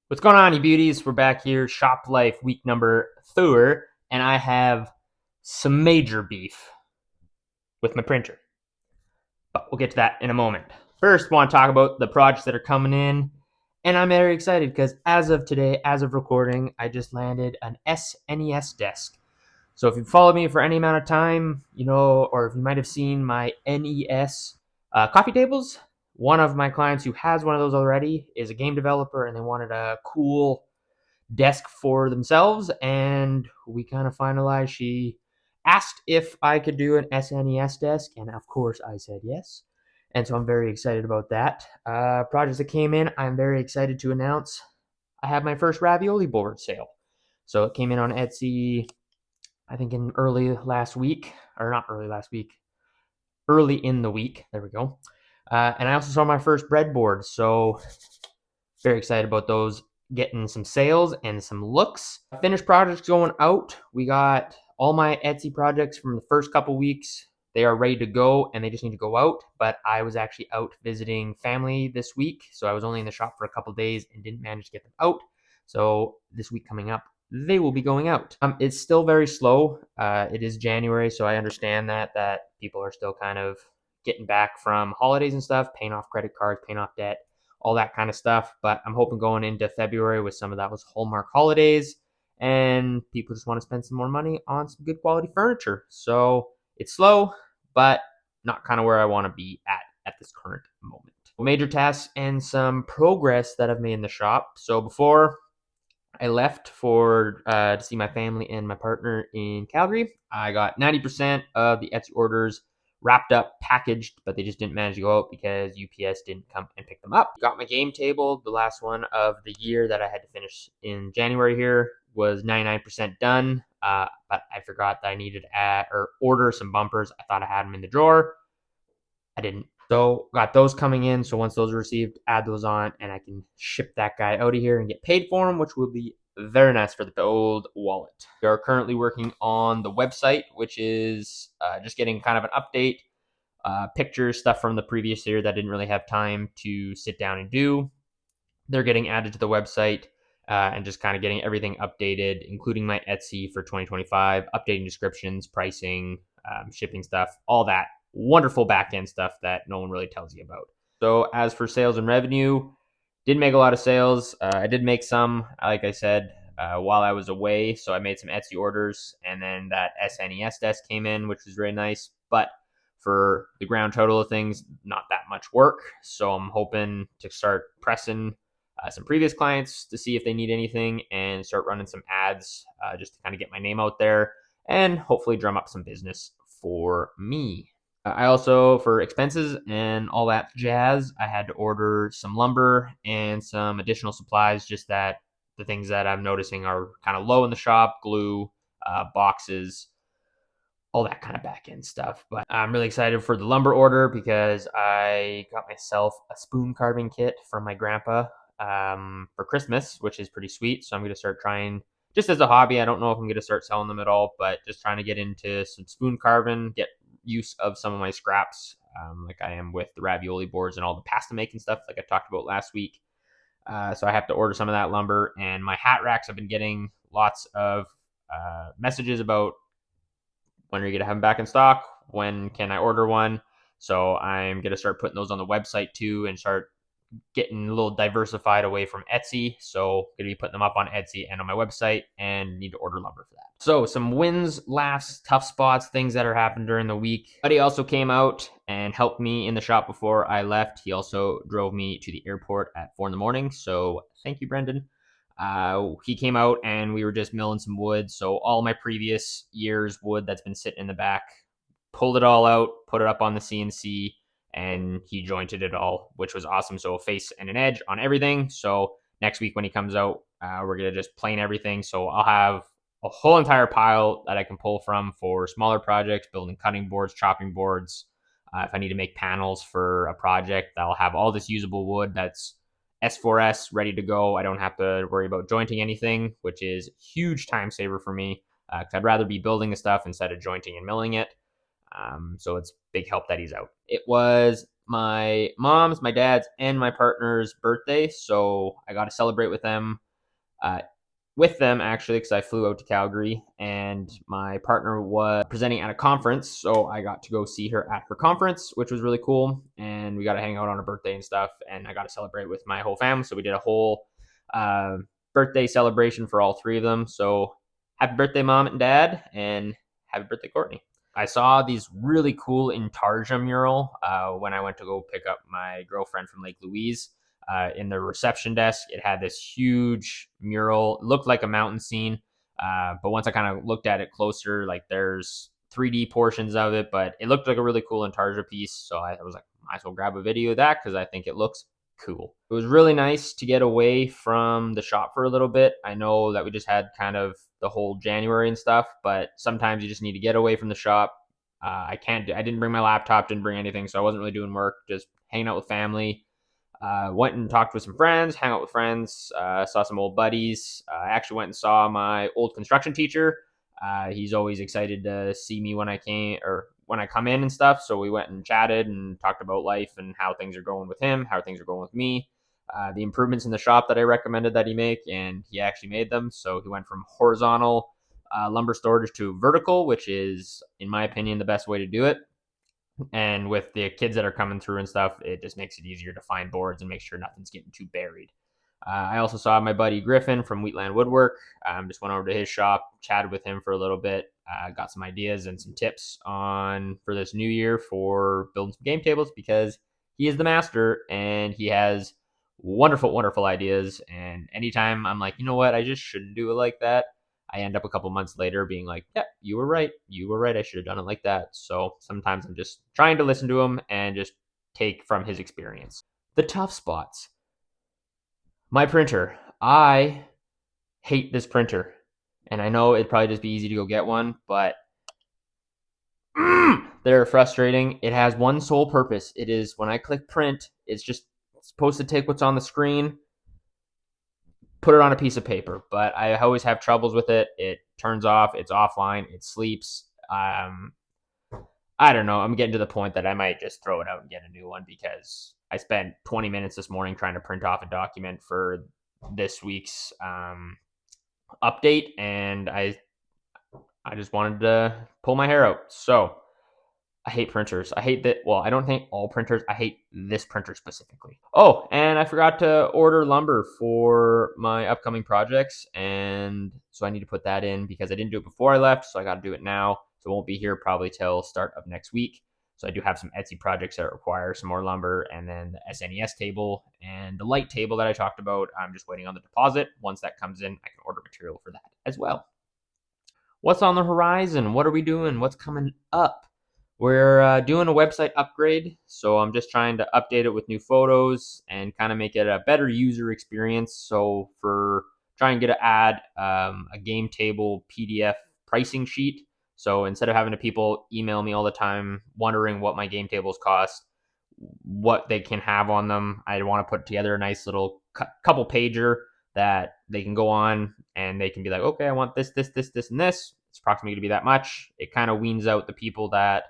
What's going on, you beauties? We're back here, Shoplife week number 4, and I have some major beef with my printer. But we'll get to that in a moment. First, I want to talk about the projects that are coming in, and I'm very excited because as of today, as of recording, I just landed an SNES desk. So if you've followed me for any amount of time, or if you might have seen my NES coffee tables, one of my clients who has one of those already is a game developer, and they wanted a cool desk for themselves, and we kind of finalized. She asked if I could do an SNES desk, and of course I said yes. And so I'm very excited about that. Projects that came in, I'm very excited to announce I have my first ravioli board sale. So it came in on Etsy, I think in early last week, or not early last week, early in the week. There we go. And I also saw my first breadboard, so very excited about those getting some sales and some looks. Finished projects going out. We got all my Etsy projects from the first couple weeks. They are ready to go and they just need to go out. But I was actually out visiting family this week, so I was only in the shop for a couple days and didn't manage to get them out. So this week coming up, they will be going out. It's still very slow. It is January, so I understand that people are still kind of getting back from holidays and stuff, paying off credit cards, paying off debt, all that kind of stuff. But I'm hoping going into February with some of those Hallmark holidays, and people just want to spend some more money on some good quality furniture. So it's slow, but not kind of where I want to be at this current moment. Major tasks and some progress that I've made in the shop. So before I left for to see my family and my partner in Calgary, I got 90% of the Etsy orders wrapped up, packaged, but they just didn't manage to go out because UPS didn't come and pick them up. Got my game table, the last one of the year that I had to finish in January here, was 99% done, but I forgot that I needed to add or order some bumpers. I thought I had them in the drawer. I didn't. So got those coming in. So once those are received, add those on, and I can ship that guy out of here and get paid for him, which will be very nice for the old wallet. We are currently working on the website, which is just getting kind of an update, pictures, stuff from the previous year that I didn't really have time to sit down and do. They're getting added to the website, and just kind of getting everything updated, including my Etsy for 2025, updating descriptions, pricing, shipping stuff, all that wonderful back end stuff that no one really tells you about. So as for sales and revenue, didn't make a lot of sales. I did make some, like I said, while I was away. So I made some Etsy orders, and then that SNES desk came in, which was very nice. But for the ground total of things, not that much work. So I'm hoping to start pressing some previous clients to see if they need anything and start running some ads, just to kind of get my name out there and hopefully drum up some business for me. I also, for expenses and all that jazz, I had to order some lumber and some additional supplies, just that the things that I'm noticing are kind of low in the shop: glue, boxes, all that kind of back end stuff. But I'm really excited for the lumber order because I got myself a spoon carving kit from my grandpa for Christmas, which is pretty sweet. So I'm going to start trying, just as a hobby. I don't know if I'm going to start selling them at all, but just trying to get into some spoon carving, get use of some of my scraps, like I am with the ravioli boards and all the pasta making stuff, like I talked about last week. So I have to order some of that lumber. And my hat racks, I've been getting lots of messages about when are you going to have them back in stock? When can I order one? So I'm going to start putting those on the website too and start getting a little diversified away from Etsy. So going to be putting them up on Etsy and on my website, and need to order lumber for that. So some wins, laughs, tough spots, things that are happening during the week. Buddy also came out and helped me in the shop before I left. He also drove me to the airport at 4 in the morning. So thank you, Brendan. He came out and we were just milling some wood. So all my previous year's wood that's been sitting in the back, pulled it all out, put it up on the CNC, and he jointed it all, which was awesome. So a face and an edge on everything. So next week when he comes out, we're going to just plane everything. So I'll have a whole entire pile that I can pull from for smaller projects, building cutting boards, chopping boards. If I need to make panels for a project, I'll have all this usable wood that's S4S ready to go. I don't have to worry about jointing anything, which is a huge time saver for me, because I'd rather be building the stuff instead of jointing and milling it. So it's big help that he's out. It was my mom's, my dad's, and my partner's birthday, so I got to celebrate with them. Uh, with them actually, because I flew out to Calgary, and my partner was presenting at a conference, so I got to go see her at her conference, which was really cool. And we got to hang out on her birthday and stuff, and I got to celebrate with my whole family. So we did a whole uh, birthday celebration for all three of them. So happy birthday, mom and dad, and happy birthday, Courtney. I saw these really cool Intarsia mural when I went to go pick up my girlfriend from Lake Louise. In the reception desk, it had this huge mural. It looked like a mountain scene, but once I kind of looked at it closer, like there's 3D portions of it, but it looked like a really cool Intarsia piece. So I was like, might as well grab a video of that because I think it looks cool. It was really nice to get away from the shop for a little bit. I know that we just had kind of the whole January and stuff, but sometimes you just need to get away from the shop. I didn't bring my laptop, didn't bring anything, so I wasn't really doing work, just hanging out with family. Went and talked with some friends, hang out with friends, saw some old buddies. I actually went and saw my old construction teacher. He's always excited to see me when I come in and stuff. So we went and chatted and talked about life and how things are going with him, how things are going with me, the improvements in the shop that I recommended that he make, and he actually made them. So he went from horizontal lumber storage to vertical, which is, in my opinion, the best way to do it. And with the kids that are coming through and stuff, it just makes it easier to find boards and make sure nothing's getting too buried. I also saw my buddy Griffin from Wheatland Woodwork. Just went over to his shop, chatted with him for a little bit, got some ideas and some tips on for this new year for building some game tables because he is the master and he has wonderful, wonderful ideas. And anytime I'm like, you know what, I just shouldn't do it like that, I end up a couple months later being like, yeah, you were right. You were right. I should have done it like that. So sometimes I'm just trying to listen to him and just take from his experience. The tough spots. My printer. I hate this printer. And I know it'd probably just be easy to go get one, but they're frustrating. It has one sole purpose. It is when I click print, it's just supposed to take what's on the screen, put it on a piece of paper, but I always have troubles with it. It turns off, it's offline, it sleeps. I don't know. I'm getting to the point that I might just throw it out and get a new one because I spent 20 minutes this morning trying to print off a document for this week's update, and I just wanted to pull my hair out. So I hate printers. I hate that. Well, I don't hate all printers. I hate this printer specifically. Oh, and I forgot to order lumber for my upcoming projects. And so I need to put that in because I didn't do it before I left. So I got to do it now. So it won't be here probably till start of next week. So I do have some Etsy projects that require some more lumber, and then the SNES table and the light table that I talked about. I'm just waiting on the deposit. Once that comes in, I can order material for that as well. What's on the horizon? What are we doing? What's coming up? We're doing a website upgrade, so I'm just trying to update it with new photos and kind of make it a better user experience. So for trying to add a game table PDF pricing sheet. So instead of having to people email me all the time wondering what my game tables cost, what they can have on them, I want to put together a nice little couple pager that they can go on and they can be like, okay, I want this, this, this, this, and this. It's approximately going to be that much. It kind of weans out the people that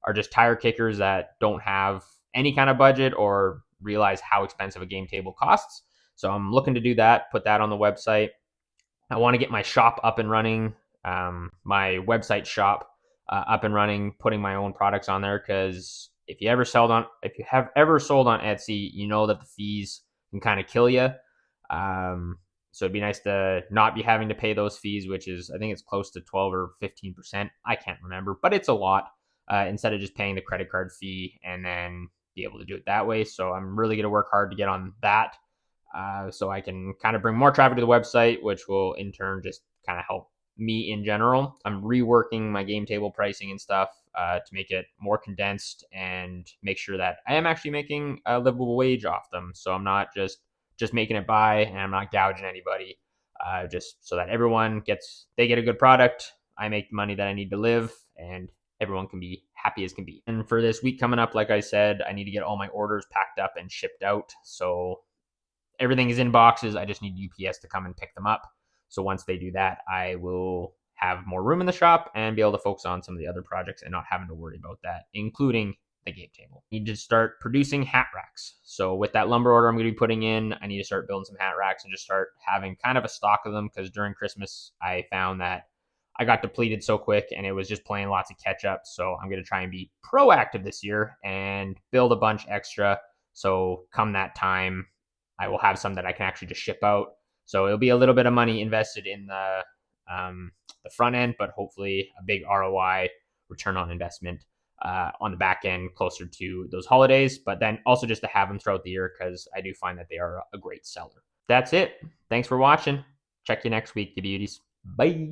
are just tire kickers that don't have any kind of budget or realize how expensive a game table costs. So I'm looking to do that, put that on the website. I want to get my shop up and running, my website shop up and running, putting my own products on there because if you have ever sold on Etsy, you know that the fees can kind of kill you. So it'd be nice to not be having to pay those fees, which is, I think it's close to 12 or 15%. I can't remember, but it's a lot instead of just paying the credit card fee and then be able to do it that way. So I'm really going to work hard to get on that so I can kind of bring more traffic to the website, which will in turn just kind of help me in general. I'm reworking my game table pricing and stuff to make it more condensed and make sure that I am actually making a livable wage off them. So I'm not just making it by and I'm not gouging anybody. Just so that everyone get a good product. I make the money that I need to live, and everyone can be happy as can be. And for this week coming up, like I said, I need to get all my orders packed up and shipped out. So everything is in boxes. I just need UPS to come and pick them up. So once they do that, I will have more room in the shop and be able to focus on some of the other projects and not having to worry about that, including the game table. I need to start producing hat racks. So with that lumber order I'm going to be putting in, I need to start building some hat racks and just start having kind of a stock of them, because during Christmas I found that I got depleted so quick and it was just playing lots of catch up. So I'm going to try and be proactive this year and build a bunch extra. So come that time, I will have some that I can actually just ship out. So it'll be a little bit of money invested in the front end, but hopefully a big ROI, return on investment, on the back end closer to those holidays, but then also just to have them throughout the year, because I do find that they are a great seller. That's it. Thanks for watching. Check you next week, you beauties. Bye.